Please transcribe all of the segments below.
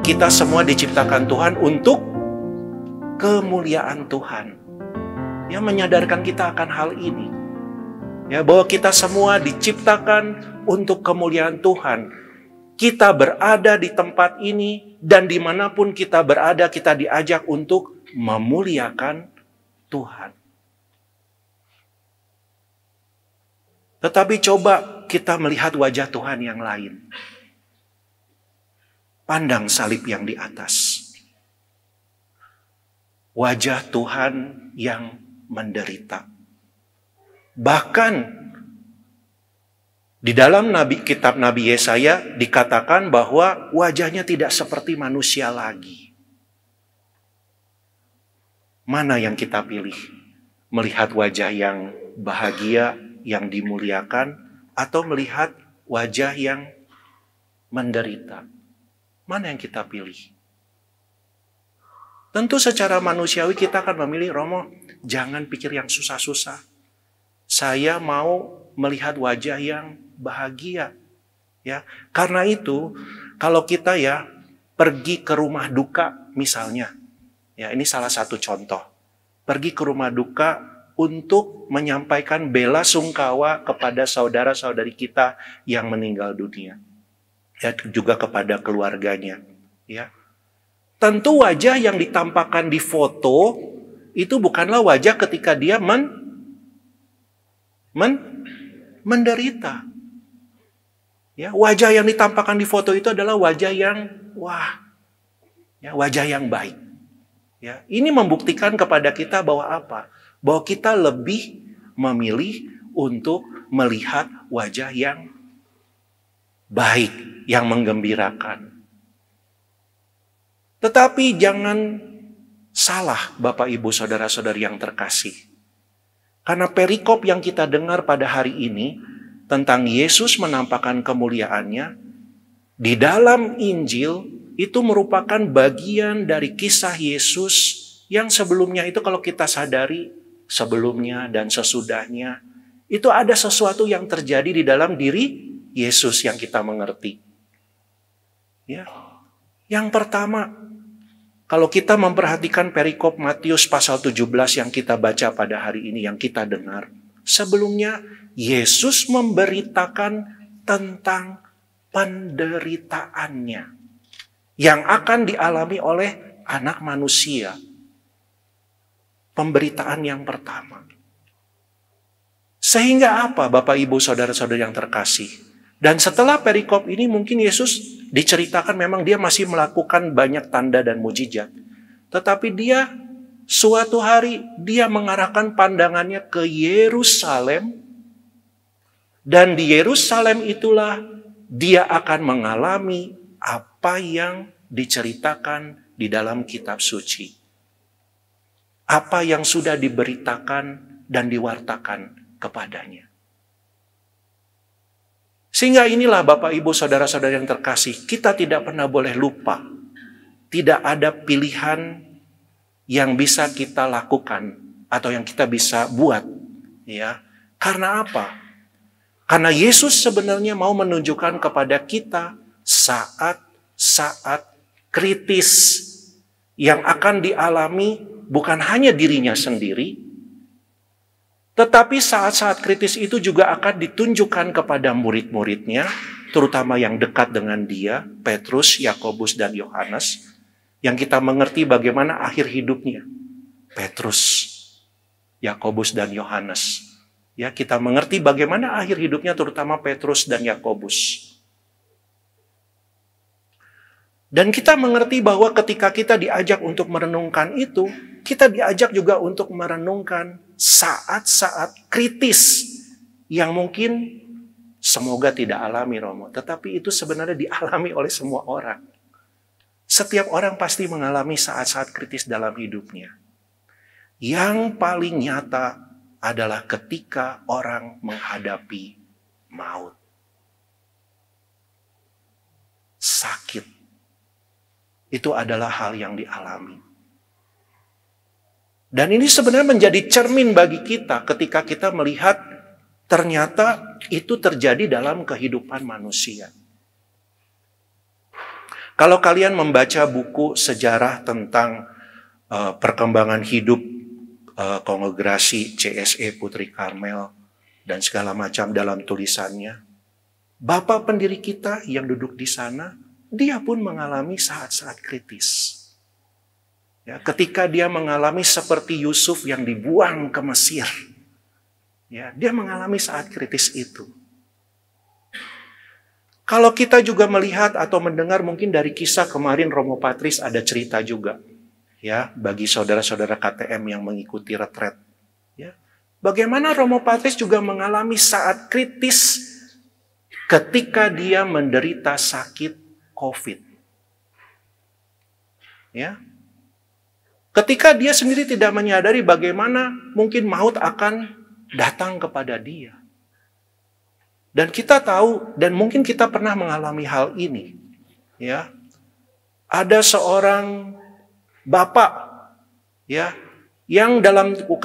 kita semua diciptakan Tuhan untuk kemuliaan Tuhan. Ya, menyadarkan kita akan hal ini. Ya, bahwa kita semua diciptakan untuk kemuliaan Tuhan. Kita berada di tempat ini dan dimanapun kita berada, kita diajak untuk memuliakan Tuhan. Tetapi coba kita melihat wajah Tuhan yang lain. Pandang salib yang di atas. Wajah Tuhan yang menderita. Bahkan di dalam kitab Nabi Yesaya dikatakan bahwa wajahnya tidak seperti manusia lagi. Mana yang kita pilih? Melihat wajah yang bahagia, yang dimuliakan, atau melihat wajah yang menderita? Mana yang kita pilih? Tentu secara manusiawi kita akan memilih, Romo, jangan pikir yang susah-susah. Saya mau melihat wajah yang bahagia. Ya, karena itu kalau kita ya pergi ke rumah duka misalnya. Ya, ini salah satu contoh. Pergi ke rumah duka untuk menyampaikan bela sungkawa kepada saudara-saudari kita yang meninggal dunia. Ya, juga kepada keluarganya. Ya. Tentu wajah yang ditampakkan di foto itu bukanlah wajah ketika dia menderita. Ya, wajah yang ditampakkan di foto itu adalah wajah yang ya, wajah yang baik. Ya, ini membuktikan kepada kita bahwa apa? Bahwa kita lebih memilih untuk melihat wajah yang baik, yang menggembirakan. Tetapi jangan salah Bapak Ibu Saudara-saudari yang terkasih. Karena perikop yang kita dengar pada hari ini tentang Yesus menampakkan kemuliaannya di dalam Injil itu merupakan bagian dari kisah Yesus yang sebelumnya itu kalau kita sadari sebelumnya dan sesudahnya itu ada sesuatu yang terjadi di dalam diri Yesus yang kita mengerti. Ya. Yang pertama, kalau kita memperhatikan perikop Matius pasal 17 yang kita baca pada hari ini, yang kita dengar. Sebelumnya, Yesus memberitakan tentang penderitaannya yang akan dialami oleh anak manusia. Pemberitaan yang pertama. Sehingga apa Bapak Ibu Saudara-saudara yang terkasih? Dan setelah perikop ini mungkin Yesus diceritakan memang dia masih melakukan banyak tanda dan mujizat. Tetapi dia suatu hari dia mengarahkan pandangannya ke Yerusalem. Dan di Yerusalem itulah dia akan mengalami apa yang diceritakan di dalam kitab suci. Apa yang sudah diberitakan dan diwartakan kepadanya. Sehingga inilah Bapak Ibu Saudara-saudara yang terkasih, kita tidak pernah boleh lupa. Tidak ada pilihan yang bisa kita lakukan atau yang kita bisa buat. Ya. Karena apa? Karena Yesus sebenarnya mau menunjukkan kepada kita saat-saat kritis yang akan dialami bukan hanya dirinya sendiri, tetapi saat-saat kritis itu juga akan ditunjukkan kepada murid-muridnya, terutama yang dekat dengan dia, Petrus, Yakobus, dan Yohanes, yang kita mengerti bagaimana akhir hidupnya. Petrus, Yakobus, dan Yohanes. Ya, kita mengerti bagaimana akhir hidupnya terutama Petrus dan Yakobus. Dan kita mengerti bahwa ketika kita diajak untuk merenungkan itu, kita diajak juga untuk merenungkan saat-saat kritis yang mungkin semoga tidak alami Romo, tetapi itu sebenarnya dialami oleh semua orang. Setiap orang pasti mengalami saat-saat kritis dalam hidupnya. Yang paling nyata adalah ketika orang menghadapi maut. Sakit. Itu adalah hal yang dialami. Dan ini sebenarnya menjadi cermin bagi kita ketika kita melihat ternyata itu terjadi dalam kehidupan manusia. Kalau kalian membaca buku sejarah tentang perkembangan hidup kongregasi CSE Putri Karmel dan segala macam dalam tulisannya, Bapak pendiri kita yang duduk di sana, dia pun mengalami saat-saat kritis. Ya, ketika dia mengalami seperti Yusuf yang dibuang ke Mesir, ya, dia mengalami saat kritis itu. Kalau kita juga melihat atau mendengar mungkin dari kisah kemarin Romo Patris ada cerita juga, ya, bagi saudara-saudara KTM yang mengikuti retret, ya, bagaimana Romo Patris juga mengalami saat kritis ketika dia menderita sakit COVID, ya. Ketika dia sendiri tidak menyadari bagaimana mungkin maut akan datang kepada dia. Dan kita tahu, dan mungkin kita pernah mengalami hal ini. Ya, ada seorang bapak, ya, yang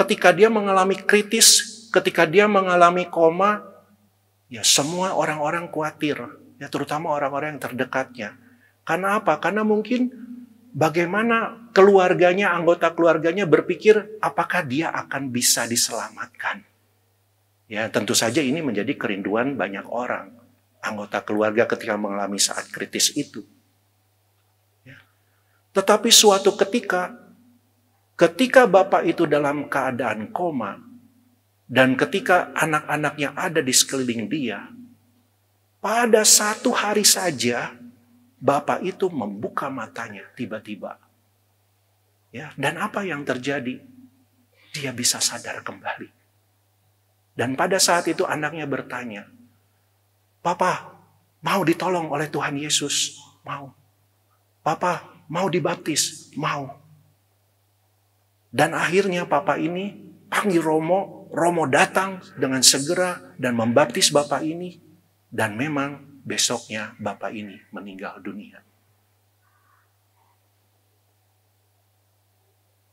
ketika dia mengalami kritis, ketika dia mengalami koma, ya semua orang-orang khawatir, ya terutama orang-orang yang terdekatnya. Karena apa? Karena mungkin bagaimana keluarganya, anggota keluarganya berpikir apakah dia akan bisa diselamatkan. Ya, tentu saja ini menjadi kerinduan banyak orang, anggota keluarga ketika mengalami saat kritis itu. Ya. Tetapi suatu ketika Bapak itu dalam keadaan koma, dan ketika anak-anaknya ada di sekeliling dia, pada satu hari saja, Bapak itu membuka matanya tiba-tiba. Ya, dan apa yang terjadi? Dia bisa sadar kembali. Dan pada saat itu anaknya bertanya, "Papa, mau ditolong oleh Tuhan Yesus?" "Mau." "Papa, mau dibaptis?" "Mau." Dan akhirnya Papa ini panggil Romo. Romo datang dengan segera dan membaptis Bapak ini. Dan memang besoknya Bapak ini meninggal dunia.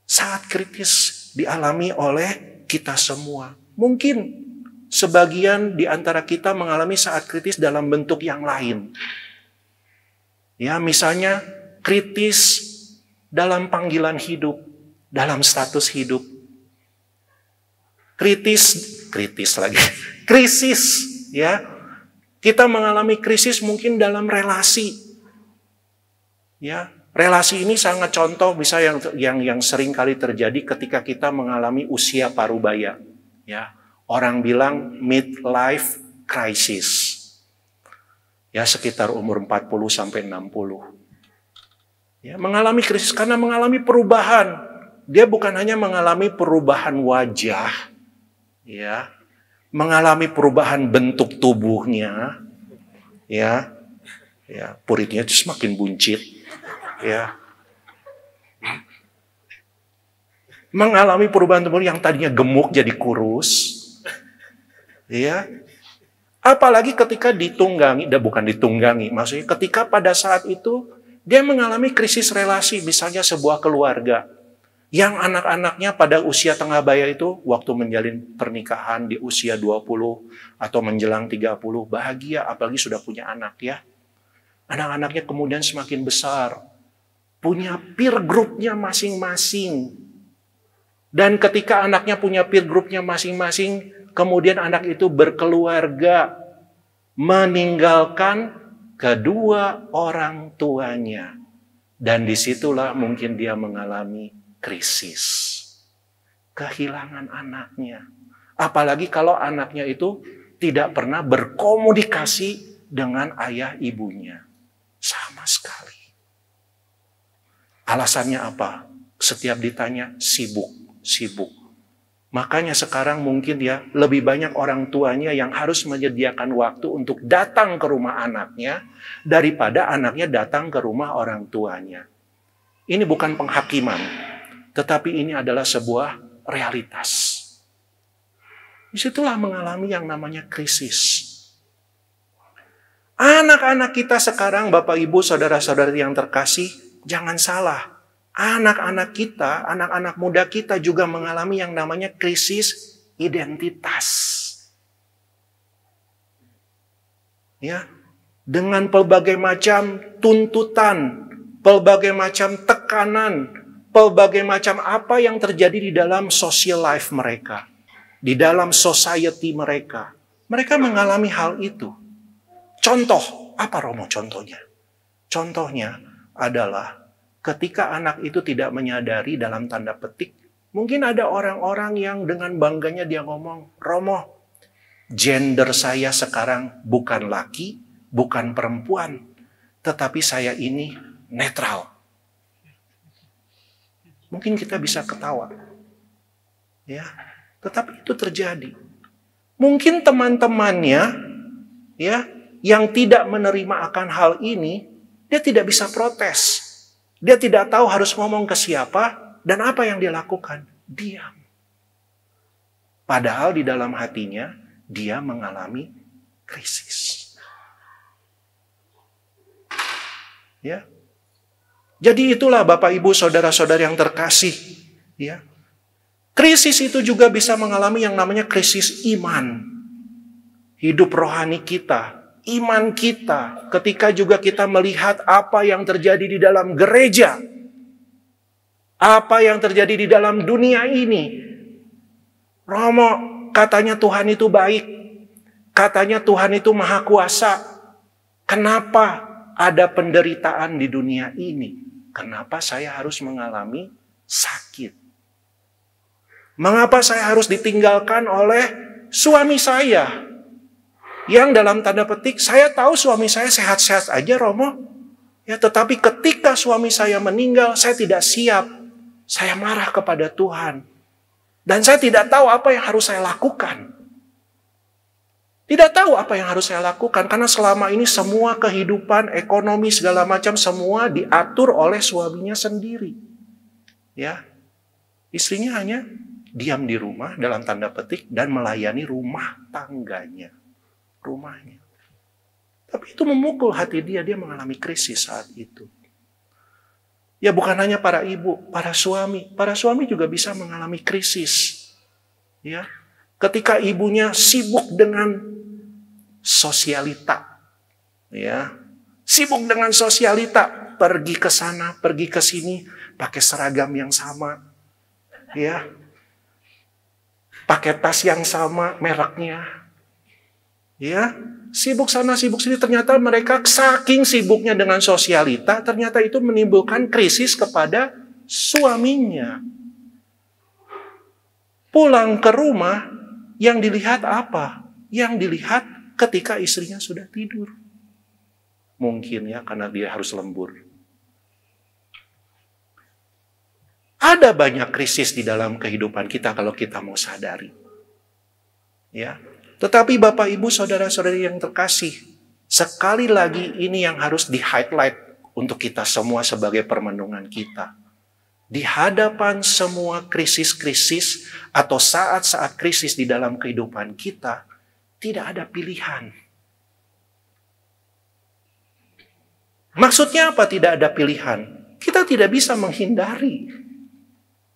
Saat kritis dialami oleh kita semua. Mungkin sebagian di antara kita mengalami saat kritis dalam bentuk yang lain. Ya, misalnya kritis dalam panggilan hidup, dalam status hidup. Krisis, ya. Kita mengalami krisis mungkin dalam relasi. Ya, relasi ini sangat contoh misalnya yang sering kali terjadi ketika kita mengalami usia parubaya. Ya, orang bilang midlife crisis. Ya, sekitar umur 40 sampai 60. Ya, mengalami krisis karena mengalami perubahan. Dia bukan hanya mengalami perubahan wajah, ya, mengalami perubahan bentuk tubuhnya, ya, puritnya itu semakin buncit, ya, mengalami perubahan tubuh yang tadinya gemuk jadi kurus, ya, apalagi ketika maksudnya ketika pada saat itu dia mengalami krisis relasi, misalnya sebuah keluarga. Yang anak-anaknya pada usia tengah baya itu, waktu menjalin pernikahan di usia 20 atau menjelang 30, bahagia, apalagi sudah punya anak, ya. Anak-anaknya kemudian semakin besar, punya peer group-nya masing-masing. Dan ketika anaknya punya peer group-nya masing-masing, kemudian anak itu berkeluarga, meninggalkan kedua orang tuanya. Dan disitulah mungkin dia mengalami krisis. Kehilangan anaknya. Apalagi kalau anaknya itu tidak pernah berkomunikasi dengan ayah ibunya. Sama sekali. Alasannya apa? Setiap ditanya, sibuk. Makanya sekarang mungkin ya, lebih banyak orang tuanya yang harus menyediakan waktu untuk datang ke rumah anaknya, daripada anaknya datang ke rumah orang tuanya. Ini bukan penghakiman. Tetapi ini adalah sebuah realitas. Disitulah mengalami yang namanya krisis. Anak-anak kita sekarang, Bapak Ibu, saudara-saudari yang terkasih, jangan salah. Anak-anak kita, anak-anak muda kita juga mengalami yang namanya krisis identitas. Ya, dengan pelbagai macam tuntutan, pelbagai macam tekanan, pelbagai macam apa yang terjadi di dalam social life mereka, di dalam society mereka. Mereka mengalami hal itu. Contoh, apa Romo contohnya? Contohnya adalah ketika anak itu tidak menyadari dalam tanda petik, mungkin ada orang-orang yang dengan bangganya dia ngomong, Romo, gender saya sekarang bukan laki, bukan perempuan, tetapi saya ini netral. Mungkin kita bisa ketawa. Ya, tetapi itu terjadi. Mungkin teman-temannya ya yang tidak menerima akan hal ini, dia tidak bisa protes. Dia tidak tahu harus ngomong ke siapa dan apa yang dia lakukan. Diam. Padahal di dalam hatinya dia mengalami krisis. Ya. Jadi itulah Bapak Ibu saudara-saudara yang terkasih, ya. Krisis itu juga bisa mengalami yang namanya krisis iman. Hidup rohani kita, iman kita, ketika juga kita melihat apa yang terjadi di dalam gereja, apa yang terjadi di dalam dunia ini. Romo, katanya Tuhan itu baik, katanya Tuhan itu maha kuasa. Kenapa ada penderitaan di dunia ini? Kenapa saya harus mengalami sakit? Mengapa saya harus ditinggalkan oleh suami saya? Yang dalam tanda petik, saya tahu suami saya sehat-sehat aja, Romo. Ya, tetapi ketika suami saya meninggal, saya tidak siap. Saya marah kepada Tuhan. Dan saya tidak tahu apa yang harus saya lakukan. Tidak tahu apa yang harus saya lakukan. Karena selama ini semua kehidupan, ekonomi, segala macam, semua diatur oleh suaminya sendiri. Ya, istrinya hanya diam di rumah dalam tanda petik dan melayani rumah tangganya, rumahnya. Tapi itu memukul hati dia mengalami krisis saat itu. Ya bukan hanya para ibu, para suami juga bisa mengalami krisis. Ya, ketika ibunya sibuk dengan sosialita, ya, sibuk dengan sosialita, pergi ke sana, pergi ke sini, pakai seragam yang sama, ya. Pakai tas yang sama mereknya. Ya, sibuk sana, sibuk sini. Ternyata mereka saking sibuknya dengan sosialita, ternyata itu menimbulkan krisis kepada suaminya. Pulang ke rumah, yang dilihat apa? Yang dilihat ketika istrinya sudah tidur. Mungkin ya, karena dia harus lembur. Ada banyak krisis di dalam kehidupan kita kalau kita mau sadari. Ya. Tetapi Bapak Ibu saudara-saudari yang terkasih, sekali lagi ini yang harus di-highlight untuk kita semua sebagai permenungan kita. Di hadapan semua krisis-krisis atau saat-saat krisis di dalam kehidupan kita, tidak ada pilihan. Maksudnya apa tidak ada pilihan? Kita tidak bisa menghindari.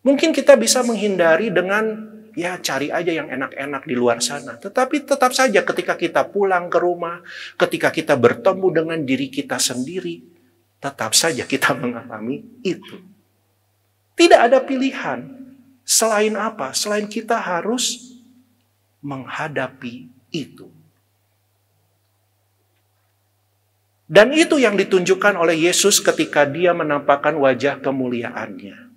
Mungkin kita bisa menghindari dengan ya cari aja yang enak-enak di luar sana. Tetapi tetap saja ketika kita pulang ke rumah, ketika kita bertemu dengan diri kita sendiri, tetap saja kita mengalami itu. Tidak ada pilihan. Selain apa? Selain kita harus menghadapi itu. Dan itu yang ditunjukkan oleh Yesus ketika dia menampakkan wajah kemuliaannya.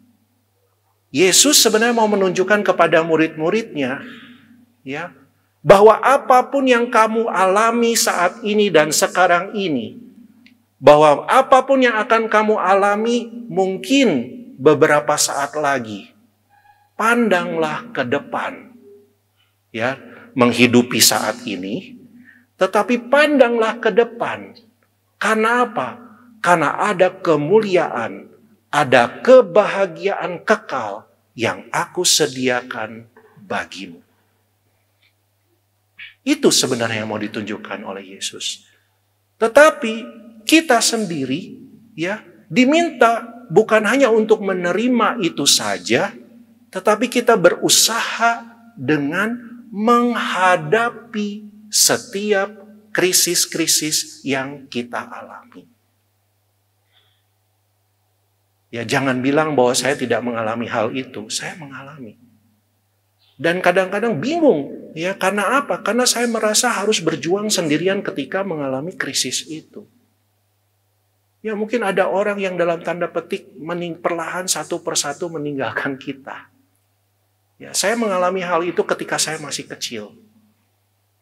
Yesus sebenarnya mau menunjukkan kepada murid-muridnya, ya, bahwa apapun yang kamu alami saat ini dan sekarang ini, bahwa apapun yang akan kamu alami mungkin beberapa saat lagi, pandanglah ke depan, ya, menghidupi saat ini, tetapi pandanglah ke depan. Karena apa? Karena ada kemuliaan, ada kebahagiaan kekal yang aku sediakan bagimu. Itu sebenarnya yang mau ditunjukkan oleh Yesus. Tetapi kita sendiri ya diminta bukan hanya untuk menerima itu saja, tetapi kita berusaha dengan menghadapi setiap krisis-krisis yang kita alami. Ya, jangan bilang bahwa saya tidak mengalami hal itu. Saya mengalami. Dan kadang-kadang bingung. Ya, karena apa? Karena saya merasa harus berjuang sendirian ketika mengalami krisis itu. Ya, mungkin ada orang yang dalam tanda petik perlahan satu persatu meninggalkan kita. Ya, saya mengalami hal itu ketika saya masih kecil.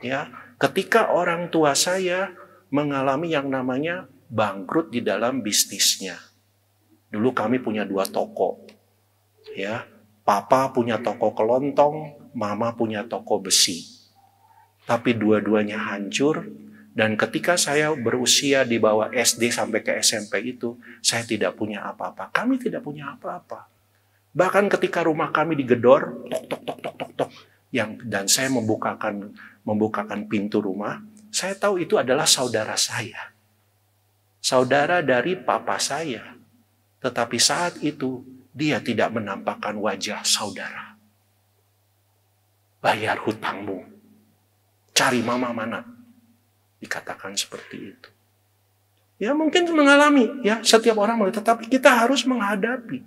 Ya, ketika orang tua saya mengalami yang namanya bangkrut di dalam bisnisnya. Dulu kami punya 2 toko. Ya, papa punya toko kelontong, mama punya toko besi. Tapi dua-duanya hancur, dan ketika saya berusia di bawah SD sampai ke SMP itu, saya tidak punya apa-apa. Kami tidak punya apa-apa. Bahkan ketika rumah kami digedor, tok tok tok tok tok tok, dan saya membukakan pintu rumah, saya tahu itu adalah saudara saya. Saudara dari papa saya. Tetapi saat itu dia tidak menampakkan wajah saudara. Bayar hutangmu. Cari mama mana? Dikatakan seperti itu. Ya, mungkin mengalami, ya, setiap orang mengalami, tetapi kita harus menghadapi.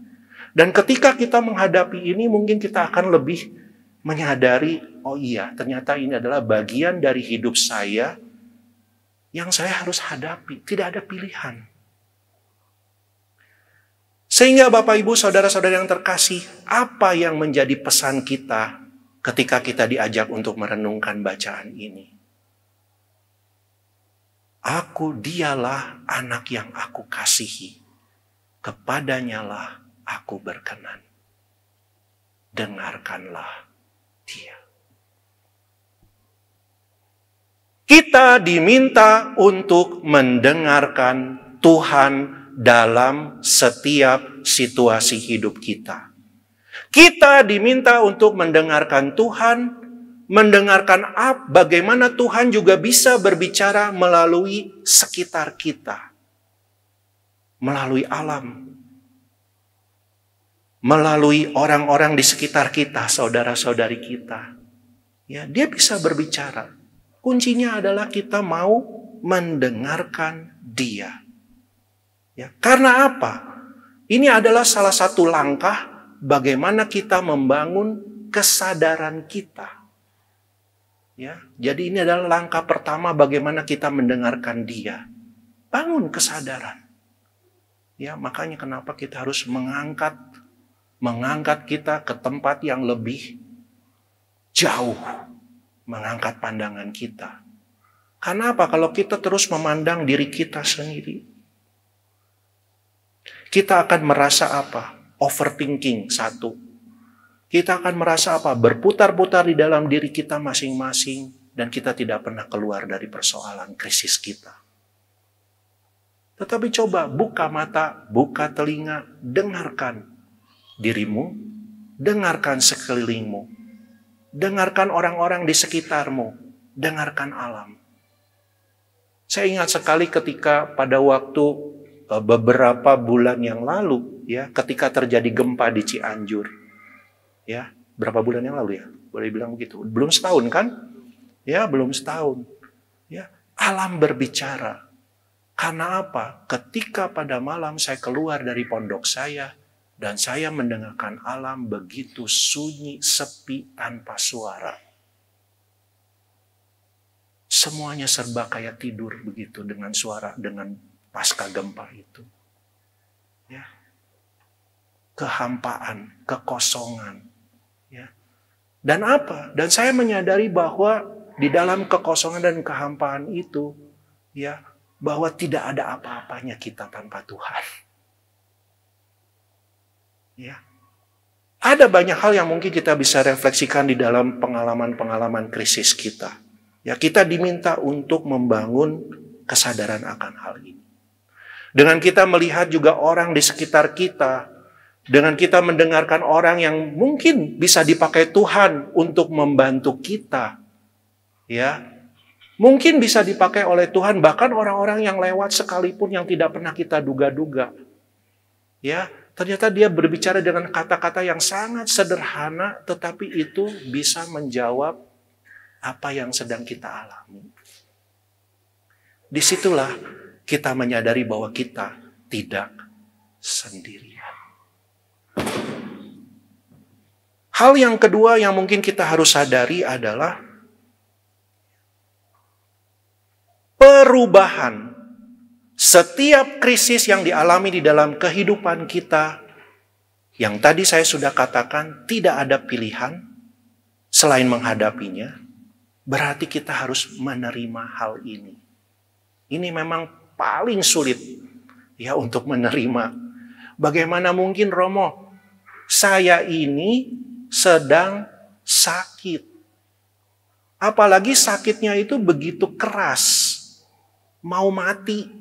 Dan ketika kita menghadapi ini, mungkin kita akan lebih menyadari, oh iya, ternyata ini adalah bagian dari hidup saya yang saya harus hadapi. Tidak ada pilihan. Sehingga Bapak, Ibu, Saudara-saudara yang terkasih, apa yang menjadi pesan kita ketika kita diajak untuk merenungkan bacaan ini? Dialah anak yang aku kasihi. Kepadanyalah aku berkenan. Dengarkanlah dia. Kita diminta untuk mendengarkan Tuhan dalam setiap situasi hidup kita. Kita diminta untuk mendengarkan Tuhan, mendengarkan bagaimana Tuhan juga bisa berbicara melalui sekitar kita. Melalui alam. Melalui orang-orang di sekitar kita, saudara-saudari kita. Ya, dia bisa berbicara. Kuncinya adalah kita mau mendengarkan dia. Ya, karena apa? Ini adalah salah satu langkah bagaimana kita membangun kesadaran kita. Ya, jadi ini adalah langkah pertama bagaimana kita mendengarkan dia. Bangun kesadaran. Ya, makanya kenapa kita harus mengangkat kita ke tempat yang lebih jauh. Mengangkat pandangan kita. Karena apa? Kalau kita terus memandang diri kita sendiri, kita akan merasa apa? Overthinking, satu. Kita akan merasa apa? Berputar-putar di dalam diri kita masing-masing, dan kita tidak pernah keluar dari persoalan krisis kita. Tetapi coba buka mata, buka telinga, dengarkan dirimu, dengarkan sekelilingmu, dengarkan orang-orang di sekitarmu, dengarkan alam. Saya ingat sekali ketika pada waktu beberapa bulan yang lalu, ya, ketika terjadi gempa di Cianjur, ya, berapa bulan yang lalu ya, boleh bilang begitu, belum setahun kan, ya, belum setahun, ya, alam berbicara. Karena apa? Ketika pada malam saya keluar dari pondok saya dan saya mendengarkan alam begitu sunyi, sepi, tanpa suara. Semuanya serba kayak tidur begitu dengan suara, dengan pasca gempa itu. Ya. Kehampaan, kekosongan. Ya. Dan apa? Dan saya menyadari bahwa di dalam kekosongan dan kehampaan itu, ya, bahwa tidak ada apa-apanya kita tanpa Tuhan. Ya. Ada banyak hal yang mungkin kita bisa refleksikan di dalam pengalaman-pengalaman krisis kita. Ya, kita diminta untuk membangun kesadaran akan hal ini. Dengan kita melihat juga orang di sekitar kita, dengan kita mendengarkan orang yang mungkin bisa dipakai Tuhan untuk membantu kita, ya, mungkin bisa dipakai oleh Tuhan, bahkan orang-orang yang lewat sekalipun yang tidak pernah kita duga-duga, ya, ternyata dia berbicara dengan kata-kata yang sangat sederhana, tetapi itu bisa menjawab apa yang sedang kita alami. Disitulah kita menyadari bahwa kita tidak sendirian. Hal yang kedua yang mungkin kita harus sadari adalah perubahan. Setiap krisis yang dialami di dalam kehidupan kita, yang tadi saya sudah katakan, tidak ada pilihan selain menghadapinya, berarti kita harus menerima hal ini. Ini memang paling sulit ya untuk menerima. Bagaimana mungkin, Romo, saya ini sedang sakit. Apalagi sakitnya itu begitu keras. Mau mati.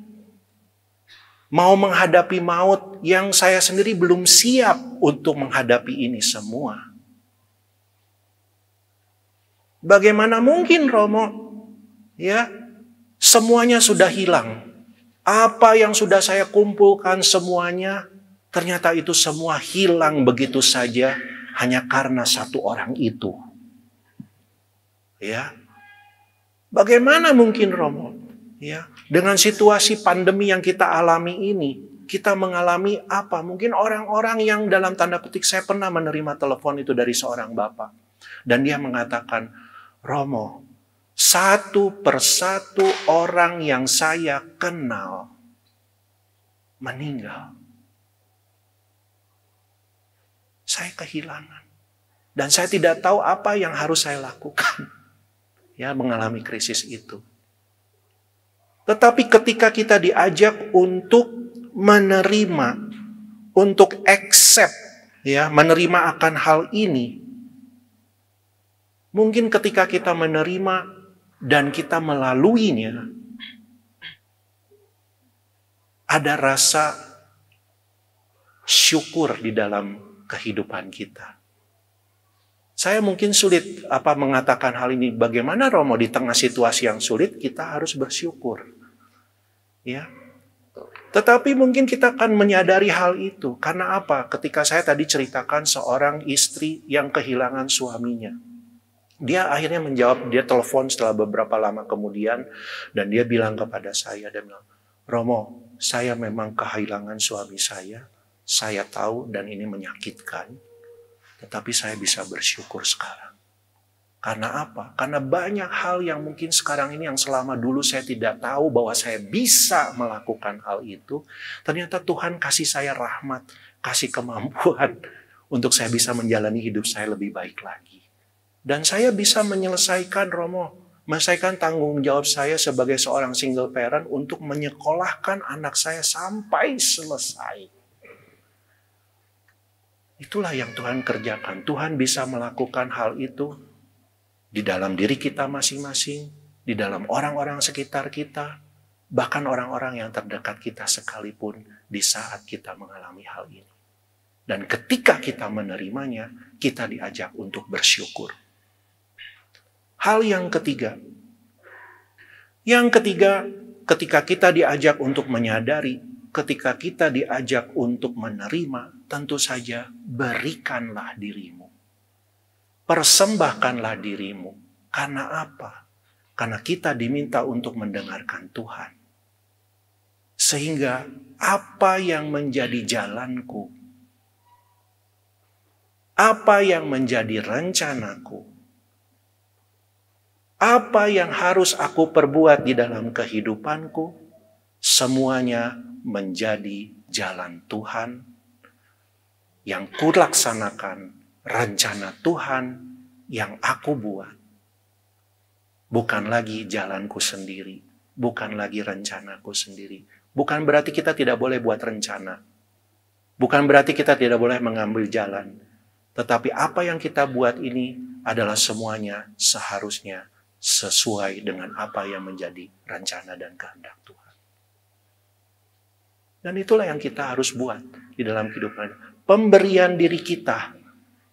Mau menghadapi maut yang saya sendiri belum siap untuk menghadapi ini semua. Bagaimana mungkin, Romo? Ya, semuanya sudah hilang. Apa yang sudah saya kumpulkan semuanya, ternyata itu semua hilang begitu saja hanya karena satu orang itu. Ya. Bagaimana mungkin, Romo? Ya, dengan situasi pandemi yang kita alami ini, kita mengalami apa? Mungkin orang-orang yang dalam tanda petik, saya pernah menerima telepon itu dari seorang bapak. Dan dia mengatakan, Romo, satu persatu orang yang saya kenal meninggal. Saya kehilangan. Dan saya tidak tahu apa yang harus saya lakukan. Ya, mengalami krisis itu. Tetapi ketika kita diajak untuk menerima, untuk accept, ya, menerima akan hal ini, mungkin ketika kita menerima dan kita melaluinya, ada rasa syukur di dalam kehidupan kita. Saya mungkin sulit mengatakan hal ini. Bagaimana, Romo, di tengah situasi yang sulit kita harus bersyukur. Ya. Tetapi mungkin kita akan menyadari hal itu. Karena apa? Ketika saya tadi ceritakan seorang istri yang kehilangan suaminya. Dia akhirnya menjawab, dia telepon setelah beberapa lama kemudian. Dan dia bilang kepada saya, dia bilang, Romo, saya memang kehilangan suami saya. Saya tahu dan ini menyakitkan. Tetapi saya bisa bersyukur sekarang. Karena apa? Karena banyak hal yang mungkin sekarang ini yang selama dulu saya tidak tahu bahwa saya bisa melakukan hal itu. Ternyata Tuhan kasih saya rahmat, kasih kemampuan untuk saya bisa menjalani hidup saya lebih baik lagi. Dan saya bisa menyelesaikan, Romo, menyelesaikan tanggung jawab saya sebagai seorang single parent untuk menyekolahkan anak saya sampai selesai. Itulah yang Tuhan kerjakan. Tuhan bisa melakukan hal itu di dalam diri kita masing-masing, di dalam orang-orang sekitar kita, bahkan orang-orang yang terdekat kita sekalipun di saat kita mengalami hal ini. Dan ketika kita menerimanya, kita diajak untuk bersyukur. Hal yang ketiga. Yang ketiga, ketika kita diajak untuk menyadari, ketika kita diajak untuk menerima, tentu saja berikanlah dirimu. Persembahkanlah dirimu. Karena apa? Karena kita diminta untuk mendengarkan Tuhan. Sehingga apa yang menjadi jalanku, apa yang menjadi rencanaku, apa yang harus aku perbuat di dalam kehidupanku, semuanya menjadi jalan Tuhan yang kulaksanakan, rencana Tuhan yang aku buat. Bukan lagi jalanku sendiri, bukan lagi rencanaku sendiri. Bukan berarti kita tidak boleh buat rencana. Bukan berarti kita tidak boleh mengambil jalan. Tetapi apa yang kita buat ini adalah semuanya seharusnya sesuai dengan apa yang menjadi rencana dan kehendak Tuhan. Dan itulah yang kita harus buat di dalam kehidupan. Pemberian diri kita.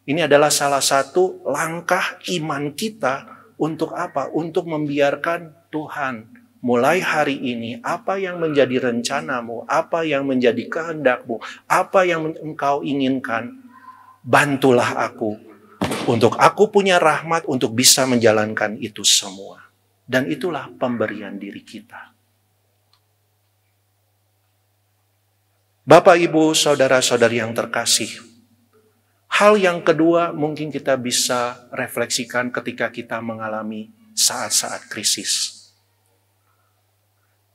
Ini adalah salah satu langkah iman kita untuk apa? Untuk membiarkan Tuhan mulai hari ini, apa yang menjadi rencanamu, apa yang menjadi kehendakmu, apa yang engkau inginkan, bantulah aku. Untuk aku punya rahmat untuk bisa menjalankan itu semua. Dan itulah pemberian diri kita. Bapak, Ibu, saudara-saudari yang terkasih, hal yang kedua mungkin kita bisa refleksikan ketika kita mengalami saat-saat krisis.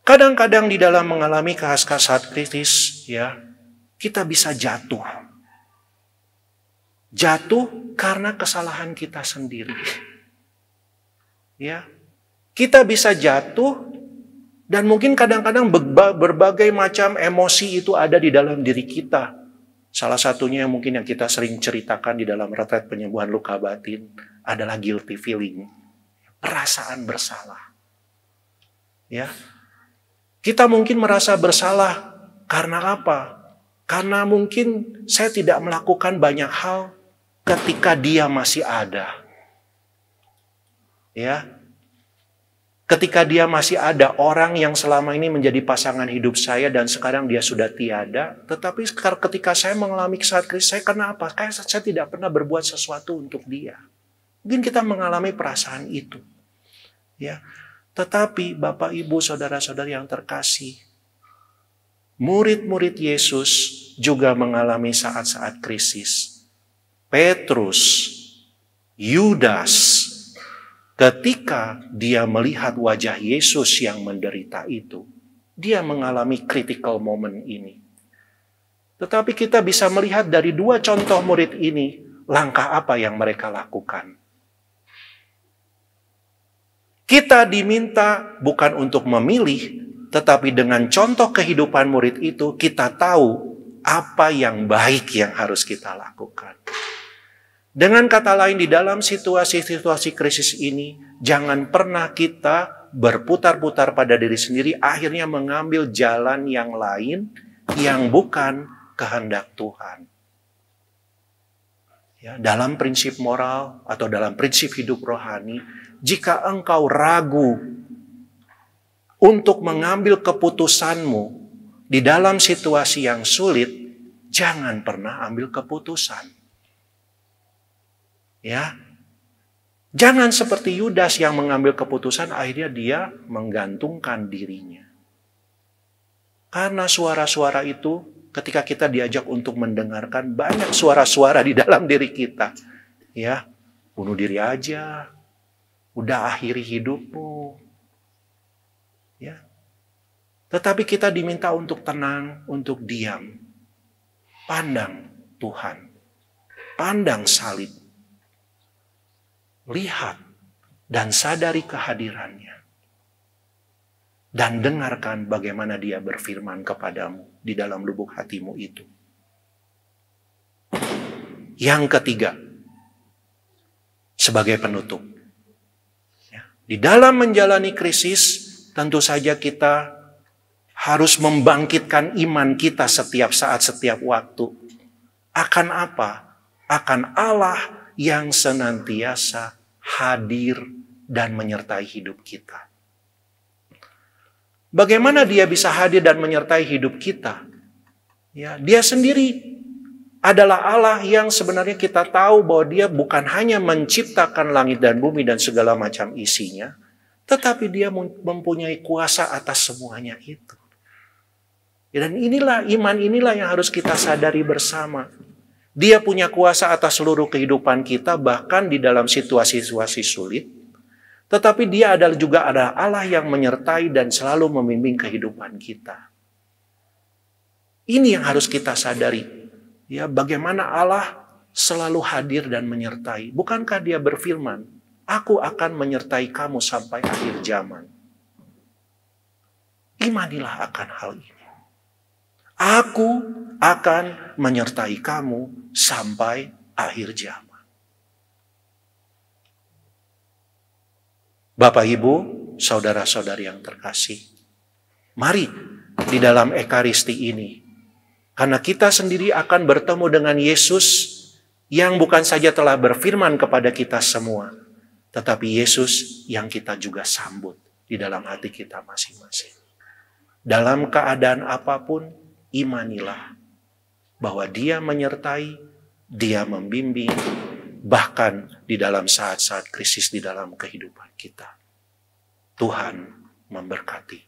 Kadang-kadang di dalam mengalami saat krisis, ya, kita bisa jatuh. Jatuh karena kesalahan kita sendiri. Ya. Kita bisa jatuh dan mungkin kadang-kadang berbagai macam emosi itu ada di dalam diri kita. Salah satunya mungkin yang kita sering ceritakan di dalam retret penyembuhan luka batin adalah guilty feeling. Perasaan bersalah. Ya. Kita mungkin merasa bersalah karena apa? Karena mungkin saya tidak melakukan banyak hal ketika dia masih ada. Ya. Ketika dia masih ada, orang yang selama ini menjadi pasangan hidup saya dan sekarang dia sudah tiada. Tetapi ketika saya mengalami saat krisis, saya kenapa? Kayak saya tidak pernah berbuat sesuatu untuk dia. Mungkin kita mengalami perasaan itu. Ya. Tetapi Bapak, Ibu, saudara-saudari yang terkasih, murid-murid Yesus juga mengalami saat-saat krisis. Petrus, Yudas, ketika dia melihat wajah Yesus yang menderita itu, dia mengalami critical moment ini. Tetapi kita bisa melihat dari dua contoh murid ini, langkah apa yang mereka lakukan. Kita diminta bukan untuk memilih, tetapi dengan contoh kehidupan murid itu, kita tahu apa yang baik yang harus kita lakukan. Dengan kata lain, di dalam situasi-situasi krisis ini, jangan pernah kita berputar-putar pada diri sendiri, akhirnya mengambil jalan yang lain yang bukan kehendak Tuhan. Ya, dalam prinsip moral atau dalam prinsip hidup rohani, jika engkau ragu untuk mengambil keputusanmu di dalam situasi yang sulit, jangan pernah ambil keputusan. Ya, jangan seperti Yudas yang mengambil keputusan akhirnya dia menggantungkan dirinya. Karena suara-suara itu ketika kita diajak untuk mendengarkan banyak suara-suara di dalam diri kita. Ya, bunuh diri aja, udah akhiri hidupmu. Ya. Tetapi kita diminta untuk tenang, untuk diam. Pandang Tuhan. Pandang salib. Lihat dan sadari kehadirannya. Dan dengarkan bagaimana dia berfirman kepadamu di dalam lubuk hatimu itu. Yang ketiga, sebagai penutup. Di dalam menjalani krisis, tentu saja kita harus membangkitkan iman kita setiap saat, setiap waktu. Akan apa? Akan Allah yang senantiasa hadir dan menyertai hidup kita. Bagaimana dia bisa hadir dan menyertai hidup kita? Ya, dia sendiri adalah Allah yang sebenarnya kita tahu bahwa dia bukan hanya menciptakan langit dan bumi dan segala macam isinya, tetapi dia mempunyai kuasa atas semuanya itu. Dan inilah, iman inilah yang harus kita sadari bersama. Dia punya kuasa atas seluruh kehidupan kita, bahkan di dalam situasi-situasi sulit. Tetapi dia juga adalah Allah yang menyertai dan selalu membimbing kehidupan kita. Ini yang harus kita sadari. Ya, bagaimana Allah selalu hadir dan menyertai. Bukankah dia berfirman, aku akan menyertai kamu sampai akhir zaman. Imanilah akan hal ini. Aku akan menyertai kamu sampai akhir zaman. Bapak, Ibu, saudara-saudari yang terkasih, mari di dalam Ekaristi ini, karena kita sendiri akan bertemu dengan Yesus yang bukan saja telah berfirman kepada kita semua, tetapi Yesus yang kita juga sambut di dalam hati kita masing-masing. Dalam keadaan apapun, imanilah bahwa dia menyertai, dia membimbing, bahkan di dalam saat-saat krisis di dalam kehidupan kita. Tuhan memberkati.